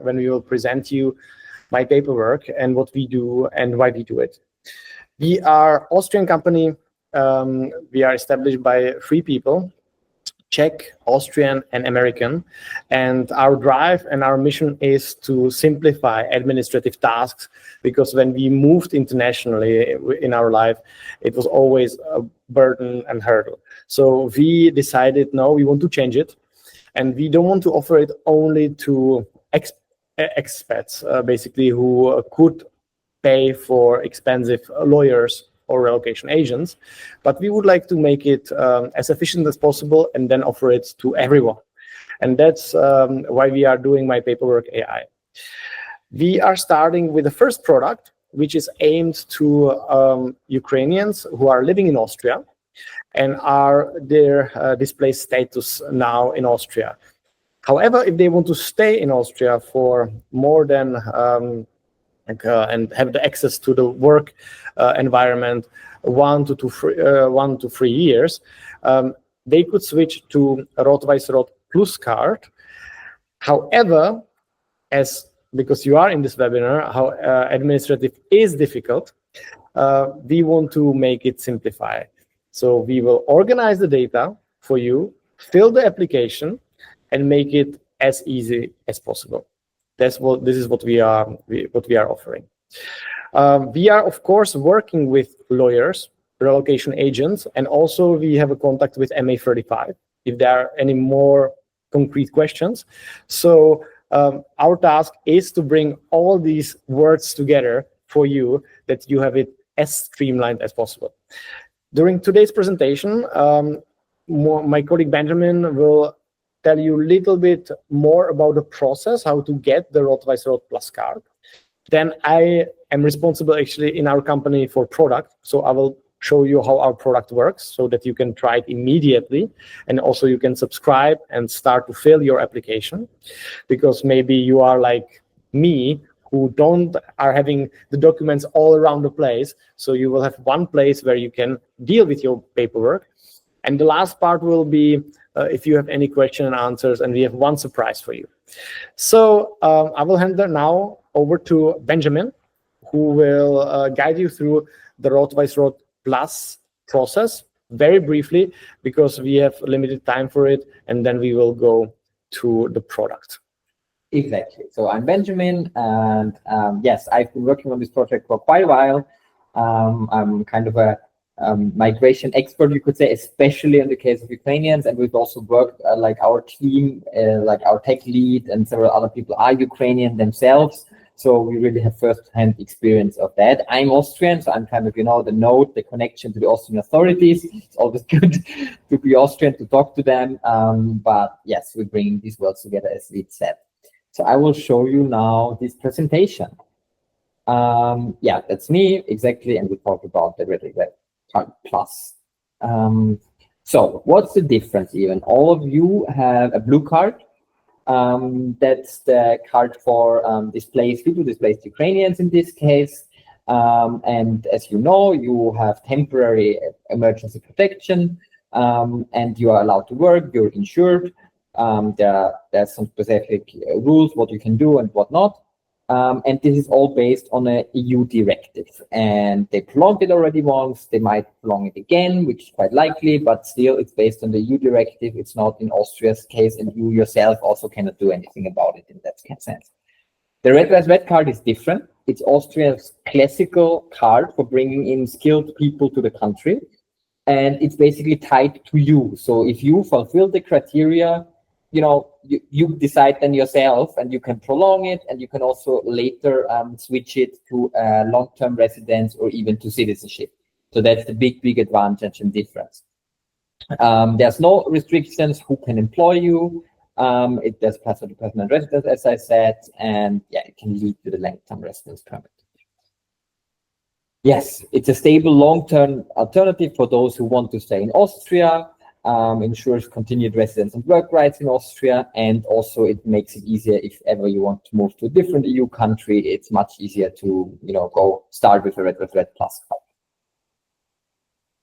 when we will present you my paperwork and what we do and why we do it. We are Austrian company. We are established by 3 people, Czech, Austrian, and American. And our drive and our mission is to simplify administrative tasks, because when we moved internationally in our life, it was always a burden and hurdle. So we decided, no, we want to change it. And we don't want to offer it only to expats, basically, who could pay for expensive lawyers or relocation agents, but we would like to make it as efficient as possible and then offer it to everyone. And that's why we are doing My Paperwork AI. We are starting with the first product, which is aimed to Ukrainians who are living in Austria and are their displaced status now in Austria. However, if they want to stay in Austria for more than and have the access to the work environment 1 to 3 years, they could switch to Rot-Weiss-Rot Plus card. However, because you are in this webinar, how administrative is difficult, we want to make it simplify. So we will organize the data for you, fill the application, and make it as easy as possible. This is what we are offering. We are, of course, working with lawyers, relocation agents, and also we have a contact with MA35 if there are any more concrete questions. So our task is to bring all these words together for you, that you have it as streamlined as possible. During today's presentation, my colleague Benjamin will tell you a little bit more about the process, how to get the Rot-Weiss-Rot Plus card. Then I am responsible actually in our company for product. So I will show you how our product works so that you can try it immediately. And also you can subscribe and start to fill your application, because maybe you are like me, who are having the documents all around the place. So you will have one place where you can deal with your paperwork. And the last part will be if you have any question and answers, and we have one surprise for you. So I will hand now over to Benjamin, who will guide you through the Rot-Weiss-Rot Plus process very briefly, because we have limited time for it, and then we will go to the product. Exactly. So I'm Benjamin, and yes, I've been working on this project for quite a while. I'm kind of a migration expert, you could say, especially in the case of Ukrainians. And we've also worked like our team, like our tech lead and several other people are Ukrainian themselves. So we really have first-hand experience of that. I'm Austrian, so I'm kind of, the connection to the Austrian authorities. It's always good to be Austrian, to talk to them. But yes, we're bringing these worlds together, as we said. So I will show you now this presentation. Yeah, that's me, exactly. And we talked about the Rot-Weiss-Rot Plus. So what's the difference even? All of you have a blue card. That's the card for displaced people, displaced Ukrainians in this case. And as you know, you have temporary emergency protection, and you are allowed to work, you're insured. There's some specific rules, what you can do and what not. And this is all based on an EU directive. And they prolonged it already once. They might prolong it again, which is quite likely, but still it's based on the EU directive. It's not in Austria's case, and you yourself also cannot do anything about it in that sense. The Rot-Weiss-Rot card is different. It's Austria's classical card for bringing in skilled people to the country. And it's basically tied to you. So if you fulfill the criteria, you decide then yourself, and you can prolong it, and you can also later switch it to long-term residence or even to citizenship. So that's the big advantage and difference. There's no restrictions who can employ you. There's permanent residence, as I said, and yeah, it can lead to the long-term residence permit. Yes, it's a stable long-term alternative for those who want to stay in Austria. Ensures continued residence and work rights in Austria, and also it makes it easier if ever you want to move to a different EU country. It's much easier to go start with a Rot-Weiss-Rot Plus card.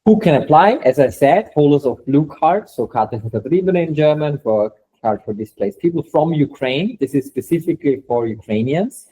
Who can apply? As I said, holders of blue cards, so Karte für Vertriebene in German, for card for displaced people from Ukraine. This is specifically for Ukrainians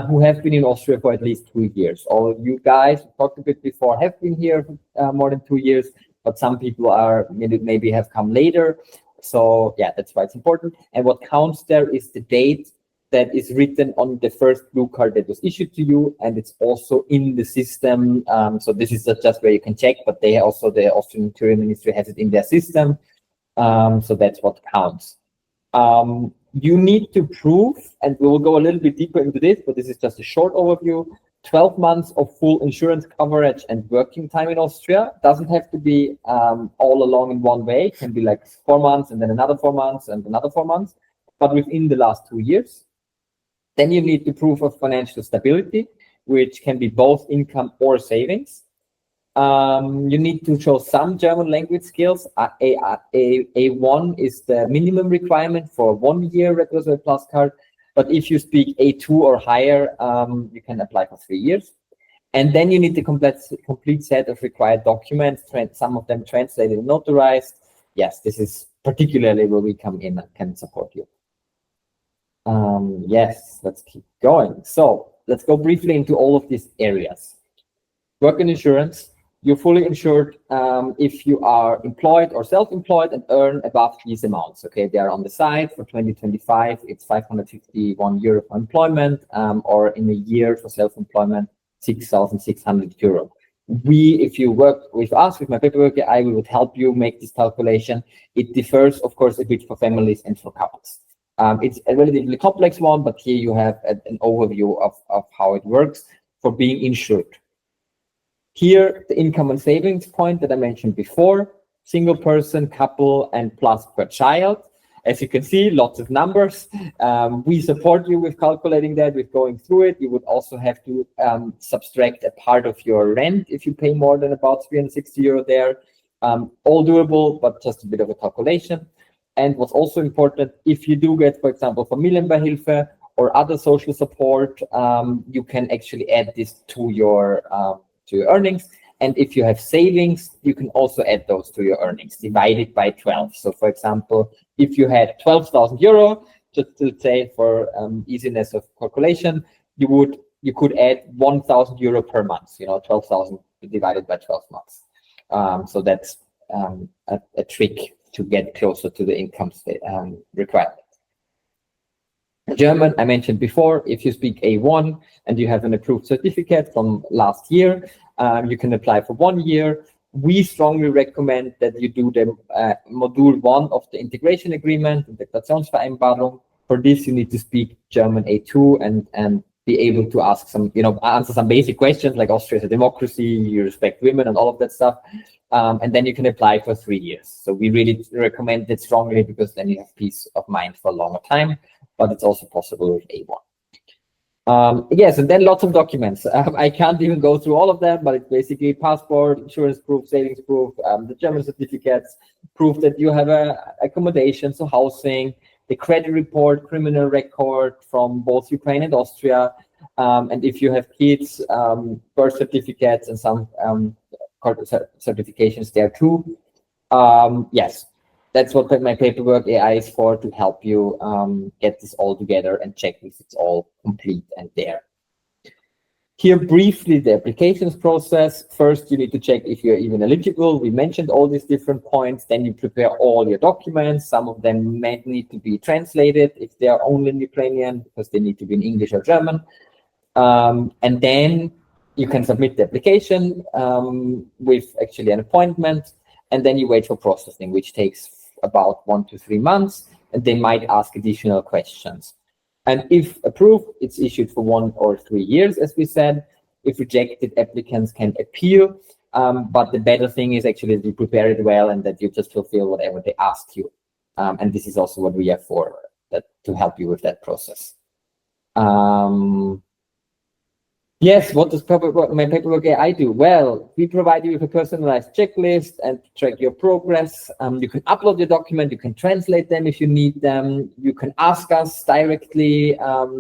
who have been in Austria for at least 2 years. All of you guys, we talked a bit before, have been here more than 2 years, but some people are maybe have come later. So yeah, that's why it's important. And what counts there is the date that is written on the first blue card that was issued to you, and it's also in the system. So this is just where you can check, but they also, the Austrian Interior Ministry has it in their system. So that's what counts. You need to prove, and we will go a little bit deeper into this, but this is just a short overview, 12 months of full insurance coverage and working time in Austria. Doesn't have to be all along in one way. It can be like 4 months and then another 4 months and another 4 months, but within the last 2 years. Then you need to prove of financial stability, which can be both income or savings. You need to show some German language skills. A1 is the minimum requirement for 1 year Regulatory Plus card. But if you speak A2 or higher, you can apply for 3 years. And then you need the complete set of required documents, some of them translated and notarized. Yes, this is particularly where we come in and can support you. Yes, let's keep going. So let's go briefly into all of these areas. Work and insurance. You're fully insured if you are employed or self-employed and earn above these amounts. Okay, they are on the side. For 2025, it's 551 euro for employment, or in a year for self-employment, 6,600 euro. If you work with us, with My Paperwork AI, we would help you make this calculation. It differs, of course, a bit for families and for couples. It's a relatively complex one, but here you have an overview of how it works for being insured. Here, the income and savings point that I mentioned before, single person, couple, and plus per child. As you can see, lots of numbers. We support you with calculating that, with going through it. You would also have to subtract a part of your rent if you pay more than about 360 euro there. All doable, but just a bit of a calculation. And what's also important, if you do get, for example, Familienbeihilfe or other social support, you can actually add this to your earnings. And if you have savings, you can also add those to your earnings, divided by 12. So for example, if you had 12,000 euro, just to say for easiness of calculation, you could add 1,000 euro per month, 12,000 divided by 12 months. So that's a trick to get closer to the income requirement. German, I mentioned before, if you speak A1 and you have an approved certificate from last year, you can apply for 1 year. We strongly recommend that you do the module 1 of the integration agreement, Integrationsvereinbarung. For this, you need to speak German A2 and be able to ask some, answer some basic questions like Austria is a democracy, you respect women and all of that stuff. And then you can apply for 3 years. So we really recommend it strongly because then you have peace of mind for a longer time, but it's also possible with A1. Yes, and then lots of documents. I can't even go through all of them, but it's basically passport, insurance proof, savings proof, the German certificates, proof that you have accommodation, so housing, the credit report, criminal record from both Ukraine and Austria. And if you have kids, birth certificates and some certifications there too. Yes, that's what My Paperwork AI is for, to help you get this all together and check if it's all complete and there. Here briefly, the applications process. First, you need to check if you're even eligible. We mentioned all these different points. Then you prepare all your documents. Some of them may need to be translated if they are only in Ukrainian, because they need to be in English or German. And then you can submit the application with actually an appointment, and then you wait for processing, which takes about 1 to 3 months, and they might ask additional questions. And if approved, it's issued for 1 or 3 years, as we said. If rejected, applicants can appeal, but the better thing is actually that you prepare it well and that you just fulfill whatever they ask you. And this is also what we are for, to help you with that process. Yes, what does My Paperwork AI do? Well, we provide you with a personalized checklist and track your progress. You can upload your document, you can translate them if you need them. You can ask us directly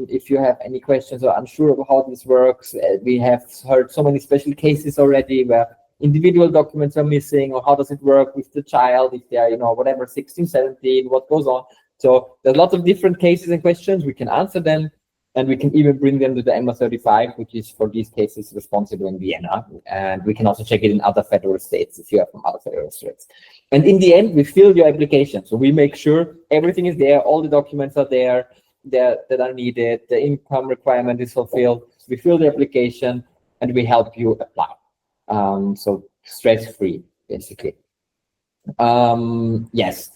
if you have any questions or unsure about how this works. We have heard so many special cases already where individual documents are missing, or how does it work with the child if they are, whatever, 16, 17, what goes on. So there's lots of different cases and questions. We can answer them, and we can even bring them to the EMA35, which is for these cases responsible in Vienna. And we can also check it in other federal states if you are from other federal states. And in the end, we fill your application. So we make sure everything is there, all the documents are there that are needed, the income requirement is fulfilled. We fill the application and we help you apply. So stress-free, basically. Yes.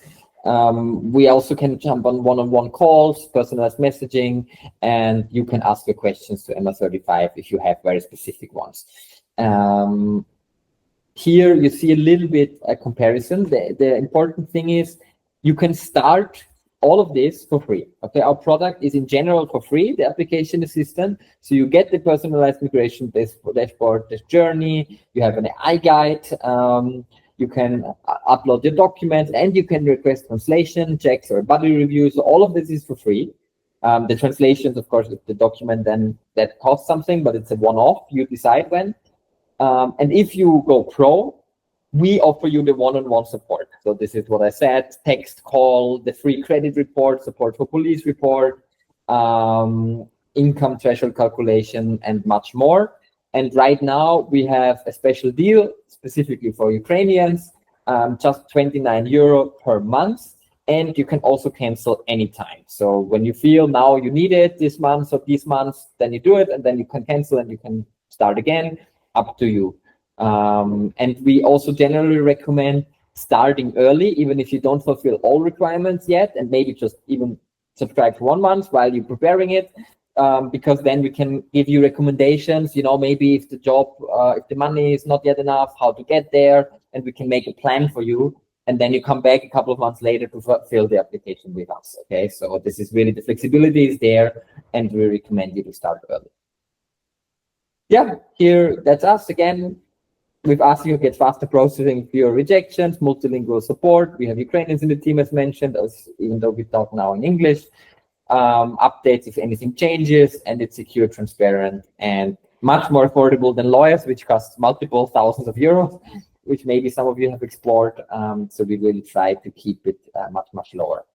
We also can jump on one-on-one calls, personalized messaging, and you can ask your questions to EMA35 if you have very specific ones. Here you see a little bit a comparison. The important thing is you can start all of this for free. Okay, our product is in general for free, the application assistant. So you get the personalized migration dashboard, this journey, you have an AI guide, you can upload your documents, and you can request translation checks or body reviews. So all of this is for free. The translations, of course, if the document then that costs something, but it's a one-off, you decide when. And if you go pro, we offer you the one-on-one support. So this is what I said, text, call, the free credit report, support for police report, income threshold calculation, and much more. And right now we have a special deal specifically for Ukrainians, just €29 per month. And you can also cancel anytime. So when you feel now you need it this month or these months, then you do it, and then you can cancel and you can start again, up to you. And we also generally recommend starting early, even if you don't fulfill all requirements yet, and maybe just even subscribe for 1 month while you're preparing it, because then we can give you recommendations, you know, maybe if the job, if the money is not yet enough, how to get there, and we can make a plan for you. And then you come back a couple of months later to fill the application with us, okay? So this is really, the flexibility is there, and we recommend you to start early. Yeah, here, that's us again. We've asked you to get faster processing for your rejections, multilingual support. We have Ukrainians in the team, as mentioned, even though we talk now in English. Updates if anything changes, and it's secure, transparent, and much more affordable than lawyers, which costs multiple thousands of euros, which maybe some of you have explored. So we really try to keep it much, much lower.